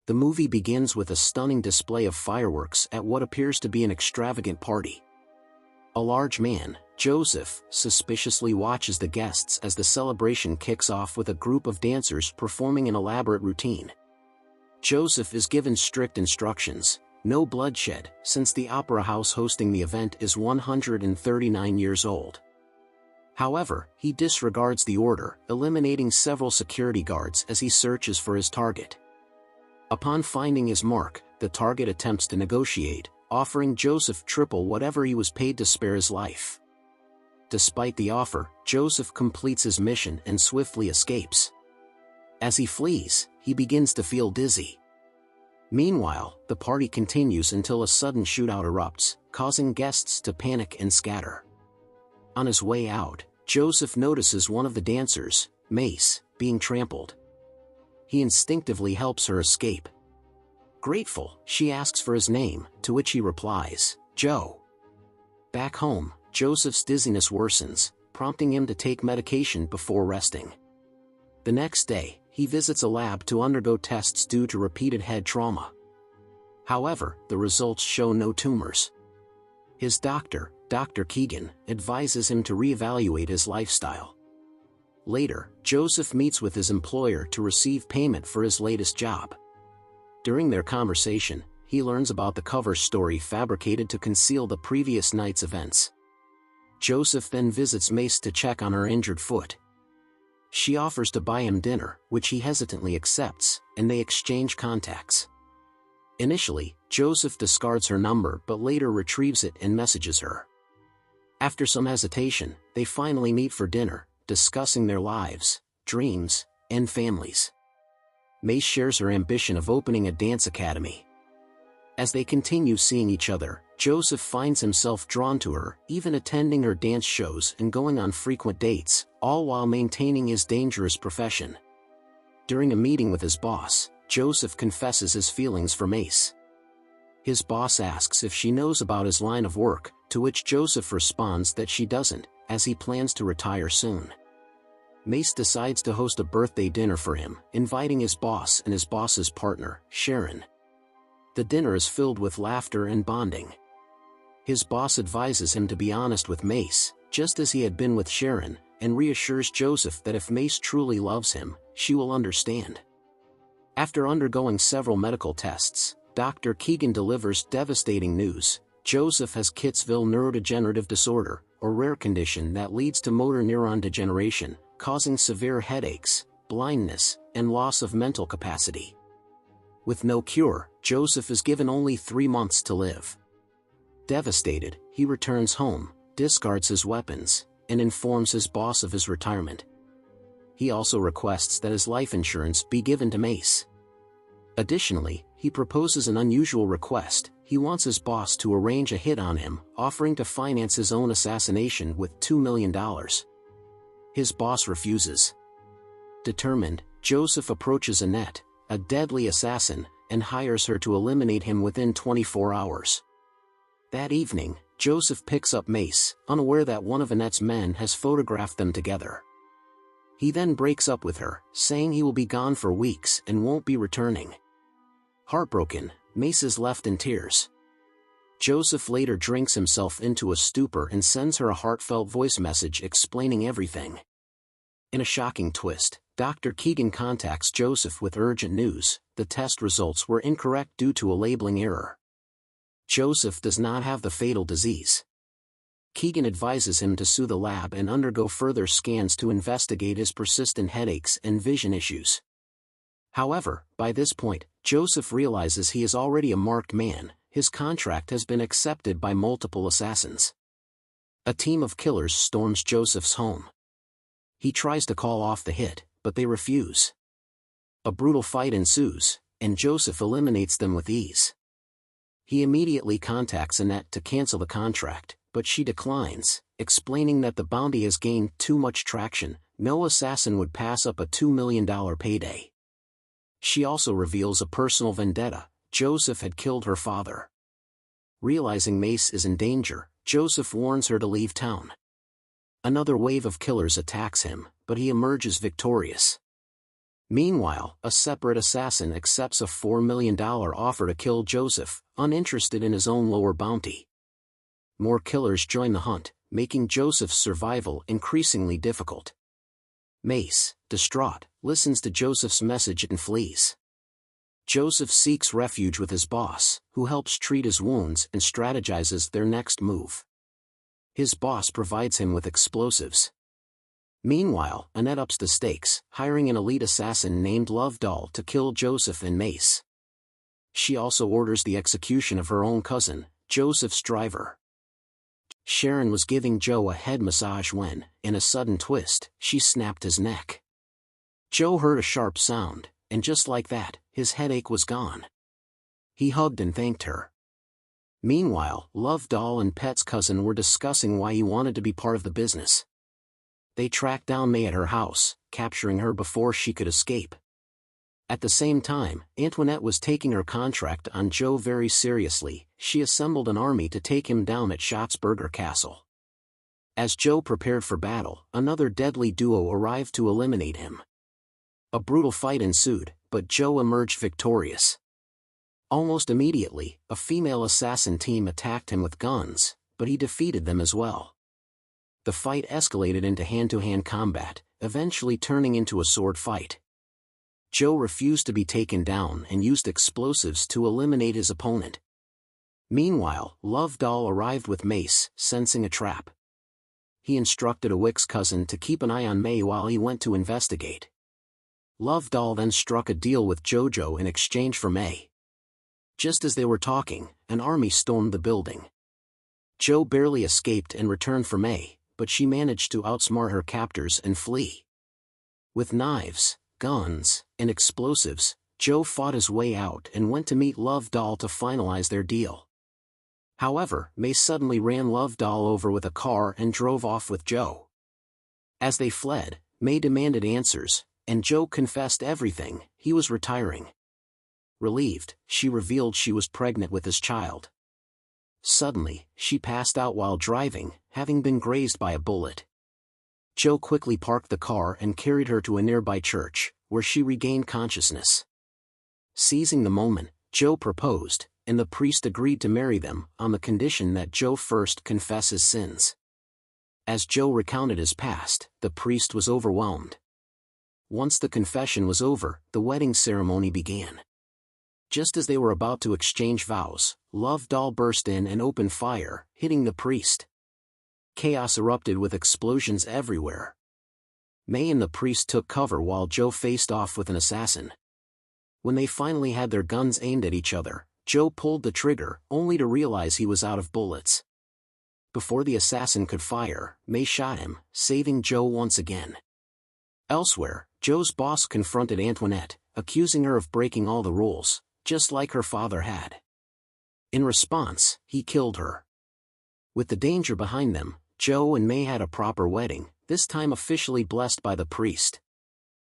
The movie begins with a stunning display of fireworks at what appears to be an extravagant party. A large man, Joseph, suspiciously watches the guests as the celebration kicks off with a group of dancers performing an elaborate routine. Joseph is given strict instructions: no bloodshed, since the opera house hosting the event is 139 years old. However, he disregards the order, eliminating several security guards as he searches for his target. Upon finding his mark, the target attempts to negotiate, offering Joseph triple whatever he was paid to spare his life. Despite the offer, Joseph completes his mission and swiftly escapes. As he flees, he begins to feel dizzy. Meanwhile, the party continues until a sudden shootout erupts, causing guests to panic and scatter. On his way out, Joseph notices one of the dancers, Mace, being trampled. He instinctively helps her escape. Grateful, she asks for his name, to which he replies, Joe. Back home, Joseph's dizziness worsens, prompting him to take medication before resting. The next day, he visits a lab to undergo tests due to repeated head trauma. However, the results show no tumors. His doctor, Dr. Keegan, advises him to reevaluate his lifestyle. Later, Joseph meets with his employer to receive payment for his latest job. During their conversation, he learns about the cover story fabricated to conceal the previous night's events. Joseph then visits Mace to check on her injured foot. She offers to buy him dinner, which he hesitantly accepts, and they exchange contacts. Initially, Joseph discards her number but later retrieves it and messages her. After some hesitation, they finally meet for dinner, discussing their lives, dreams, and families. Mace shares her ambition of opening a dance academy. As they continue seeing each other, Joseph finds himself drawn to her, even attending her dance shows and going on frequent dates, all while maintaining his dangerous profession. During a meeting with his boss, Joseph confesses his feelings for Mace. His boss asks if she knows about his line of work, to which Joseph responds that she doesn't, as he plans to retire soon. Mace decides to host a birthday dinner for him, inviting his boss and his boss's partner, Sharon. The dinner is filled with laughter and bonding. His boss advises him to be honest with Mace, just as he had been with Sharon, and reassures Joseph that if Mace truly loves him, she will understand. After undergoing several medical tests, Dr. Keegan delivers devastating news: Joseph has Kittsville neurodegenerative disorder, a rare condition that leads to motor neuron degeneration, causing severe headaches, blindness, and loss of mental capacity. With no cure, Joseph is given only 3 months to live. Devastated, he returns home, discards his weapons, and informs his boss of his retirement. He also requests that his life insurance be given to Mace. Additionally, he proposes an unusual request: he wants his boss to arrange a hit on him, offering to finance his own assassination with $2 million. His boss refuses. Determined, Joseph approaches Annette, a deadly assassin, and hires her to eliminate him within 24 hours. That evening, Joseph picks up Mace, unaware that one of Annette's men has photographed them together. He then breaks up with her, saying he will be gone for weeks and won't be returning. Heartbroken, Mace is left in tears. Joseph later drinks himself into a stupor and sends her a heartfelt voice message explaining everything. In a shocking twist, Dr. Keegan contacts Joseph with urgent news: the test results were incorrect due to a labeling error. Joseph does not have the fatal disease. Keegan advises him to sue the lab and undergo further scans to investigate his persistent headaches and vision issues. However, by this point, Joseph realizes he is already a marked man. His contract has been accepted by multiple assassins. A team of killers storms Joseph's home. He tries to call off the hit, but they refuse. A brutal fight ensues, and Joseph eliminates them with ease. He immediately contacts Annette to cancel the contract, but she declines, explaining that the bounty has gained too much traction. No assassin would pass up a $2 million payday. She also reveals a personal vendetta: Joseph had killed her father. Realizing Mace is in danger, Joseph warns her to leave town. Another wave of killers attacks him, but he emerges victorious. Meanwhile, a separate assassin accepts a $4 million offer to kill Joseph, uninterested in his own lower bounty. More killers join the hunt, making Joseph's survival increasingly difficult. Mace, distraught, listens to Joseph's message and flees. Joseph seeks refuge with his boss, who helps treat his wounds and strategizes their next move. His boss provides him with explosives. Meanwhile, Annette ups the stakes, hiring an elite assassin named Lovedoll to kill Joseph and Mace. She also orders the execution of her own cousin, Joseph's driver. Sharon was giving Joe a head massage when, in a sudden twist, she snapped his neck. Joe heard a sharp sound, and just like that, his headache was gone. He hugged and thanked her. Meanwhile, Lovedoll and Pet's cousin were discussing why he wanted to be part of the business. They tracked down May at her house, capturing her before she could escape. At the same time, Antoinette was taking her contract on Joe very seriously. She assembled an army to take him down at Schatzberger Castle. As Joe prepared for battle, another deadly duo arrived to eliminate him. A brutal fight ensued, but Joe emerged victorious. Almost immediately, a female assassin team attacked him with guns, but he defeated them as well. The fight escalated into hand-to-hand combat, eventually turning into a sword fight. Joe refused to be taken down and used explosives to eliminate his opponent. Meanwhile, Lovedoll arrived with Mace, sensing a trap. He instructed Awick's cousin to keep an eye on May while he went to investigate. Lovedoll then struck a deal with Jojo in exchange for May. Just as they were talking, an army stormed the building. Joe barely escaped and returned for May, but she managed to outsmart her captors and flee. With knives, guns, and explosives, Joe fought his way out and went to meet Lovedoll to finalize their deal. However, May suddenly ran Lovedoll over with a car and drove off with Joe. As they fled, May demanded answers, and Joe confessed everything. He was retiring. Relieved, she revealed she was pregnant with his child. Suddenly, she passed out while driving, having been grazed by a bullet. Joe quickly parked the car and carried her to a nearby church, where she regained consciousness. Seizing the moment, Joe proposed, and the priest agreed to marry them, on the condition that Joe first confess his sins. As Joe recounted his past, the priest was overwhelmed. Once the confession was over, the wedding ceremony began. Just as they were about to exchange vows, Lovedoll burst in and opened fire, hitting the priest. Chaos erupted with explosions everywhere. May and the priest took cover while Joe faced off with an assassin. When they finally had their guns aimed at each other, Joe pulled the trigger, only to realize he was out of bullets. Before the assassin could fire, May shot him, saving Joe once again. Elsewhere, Joe's boss confronted Antoinette, accusing her of breaking all the rules, just like her father had. In response, he killed her. With the danger behind them, Joe and May had a proper wedding, this time officially blessed by the priest.